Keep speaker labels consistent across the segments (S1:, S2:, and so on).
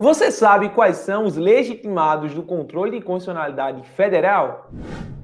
S1: Você sabe quais são os legitimados do controle de constitucionalidade federal?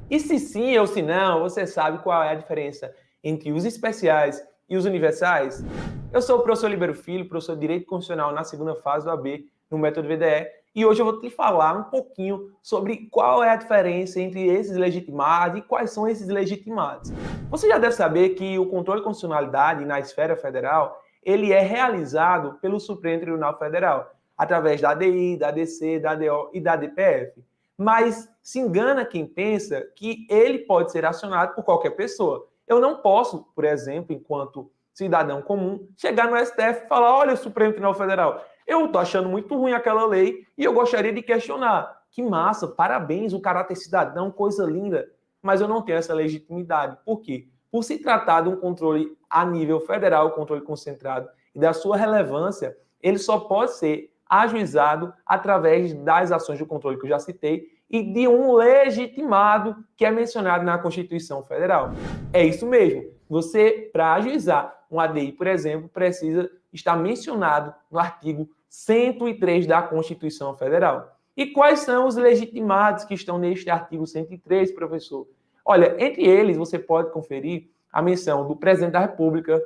S1: E se sim ou se não, você sabe qual é a diferença entre os especiais e os universais? Eu sou o professor Libero Filho, professor de Direito Constitucional na segunda fase do AB, no método VDE, e hoje eu vou te falar um pouquinho sobre qual é a diferença entre esses legitimados e quais são esses legitimados. Você já deve saber que o controle de constitucionalidade na esfera federal, ele é realizado pelo Supremo Tribunal Federal, através da ADI, da ADC, da ADO e da DPF. Mas se engana quem pensa que ele pode ser acionado por qualquer pessoa. Eu não posso, por exemplo, enquanto cidadão comum, chegar no STF e falar: olha, Supremo Tribunal Federal, eu estou achando muito ruim aquela lei e eu gostaria de questionar. Que massa, parabéns, o caráter cidadão, coisa linda. Mas eu não tenho essa legitimidade. Por quê? Por se tratar de um controle a nível federal, controle concentrado, e da sua relevância, ele só pode ser ajuizado através das ações de controle que eu já citei e de um legitimado que é mencionado na Constituição Federal. É isso mesmo. Você, para ajuizar um ADI, por exemplo, precisa estar mencionado no artigo 103 da Constituição Federal. E quais são os legitimados que estão neste artigo 103, professor? Olha, entre eles você pode conferir a menção do presidente da República,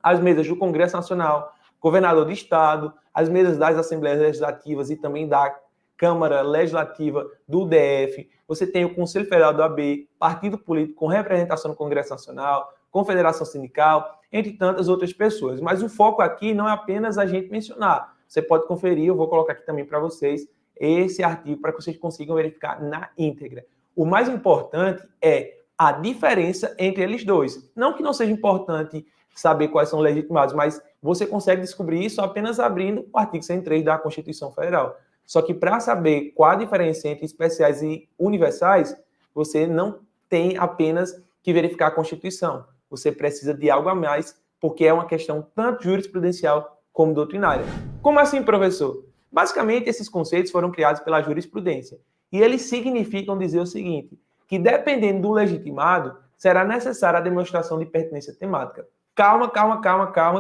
S1: as mesas do Congresso Nacional, governador de estado, as mesas das Assembleias Legislativas e também da Câmara Legislativa do DF. Você tem o Conselho Federal do AB, partido político com representação no Congresso Nacional, confederação sindical, entre tantas outras pessoas. Mas o foco aqui não é apenas a gente mencionar. Você pode conferir, eu vou colocar aqui também para vocês esse artigo para que vocês consigam verificar na íntegra. O mais importante é a diferença entre eles dois. Não que não seja importante saber quais são legitimados, mas você consegue descobrir isso apenas abrindo o artigo 103 da Constituição Federal. Só que para saber qual a diferença entre especiais e universais, você não tem apenas que verificar a Constituição. Você precisa de algo a mais, porque é uma questão tanto jurisprudencial como doutrinária. Como assim, professor? Basicamente, esses conceitos foram criados pela jurisprudência. E eles significam dizer o seguinte, que dependendo do legitimado, será necessária a demonstração de pertinência temática. Calma,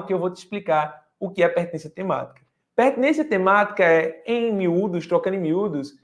S1: que eu vou te explicar o que é pertinência temática. Pertinência temática é, em miúdos, trocando em miúdos,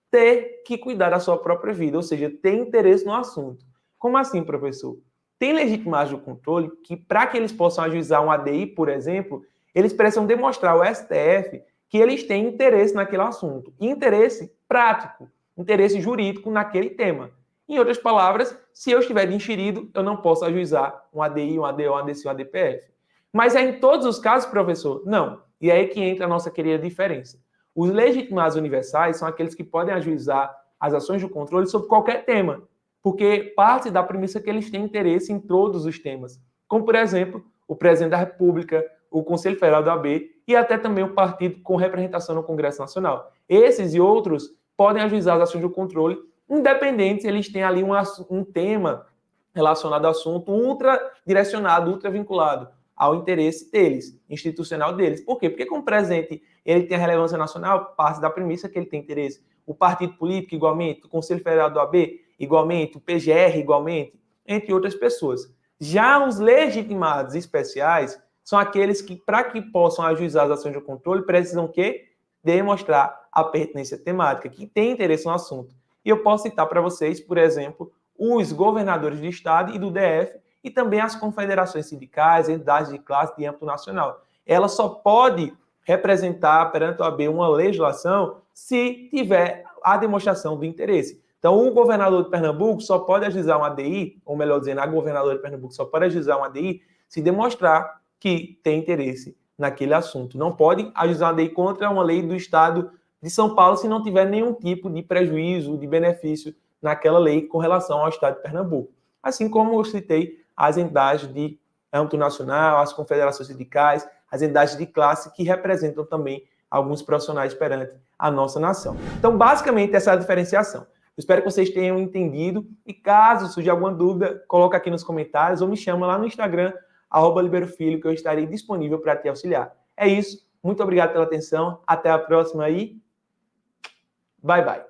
S1: ter que cuidar da sua própria vida, ou seja, ter interesse no assunto. Como assim, professor? Tem legitimados do controle que, para que eles possam ajuizar um ADI, por exemplo, eles precisam demonstrar ao STF que eles têm interesse naquele assunto. Interesse prático, interesse jurídico naquele tema. Em outras palavras, se eu estiver enxerido, eu não posso ajuizar um ADI, um ADO, um ADC, um ADPF. Mas é em todos os casos, professor? Não. E é aí que entra a nossa querida diferença. Os legitimados universais são aqueles que podem ajuizar as ações de controle sobre qualquer tema, porque parte da premissa que eles têm interesse em todos os temas, como, por exemplo, o presidente da República, o Conselho Federal do AB e até também o partido com representação no Congresso Nacional. Esses e outros podem ajuizar as ações de controle, independente se eles têm ali um tema relacionado ao assunto ultra direcionado, ultra vinculado ao interesse deles, institucional deles. Por quê? Porque como presidente ele tem a relevância nacional, parte da premissa que ele tem interesse. O partido político, igualmente, o Conselho Federal do AB, igualmente, o PGR, igualmente, entre outras pessoas. Já os legitimados especiais são aqueles que, para que possam ajuizar as ações de controle, precisam que demonstrar a pertinência temática, que tem interesse no assunto. E eu posso citar para vocês, por exemplo, os governadores do Estado e do DF, e também as confederações sindicais, entidades de classe de âmbito nacional. Ela só pode representar perante a OAB uma legislação se tiver a demonstração do interesse. Então, o governador de Pernambuco só pode ajuizar um ADI, ou melhor dizendo, a governadora de Pernambuco só pode ajuizar um ADI se demonstrar que tem interesse naquele assunto. Não pode ajuizar um ADI contra uma lei do Estado de São Paulo se não tiver nenhum tipo de prejuízo, de benefício naquela lei com relação ao Estado de Pernambuco. Assim como eu citei as entidades de âmbito nacional, as confederações sindicais, as entidades de classe que representam também alguns profissionais perante a nossa nação. Então, basicamente, essa é a diferenciação. Eu espero que vocês tenham entendido e caso surja alguma dúvida, coloca aqui nos comentários ou me chama lá no Instagram, @liberofilho, que eu estarei disponível para te auxiliar. É isso. Muito obrigado pela atenção. Até a próxima e bye, bye.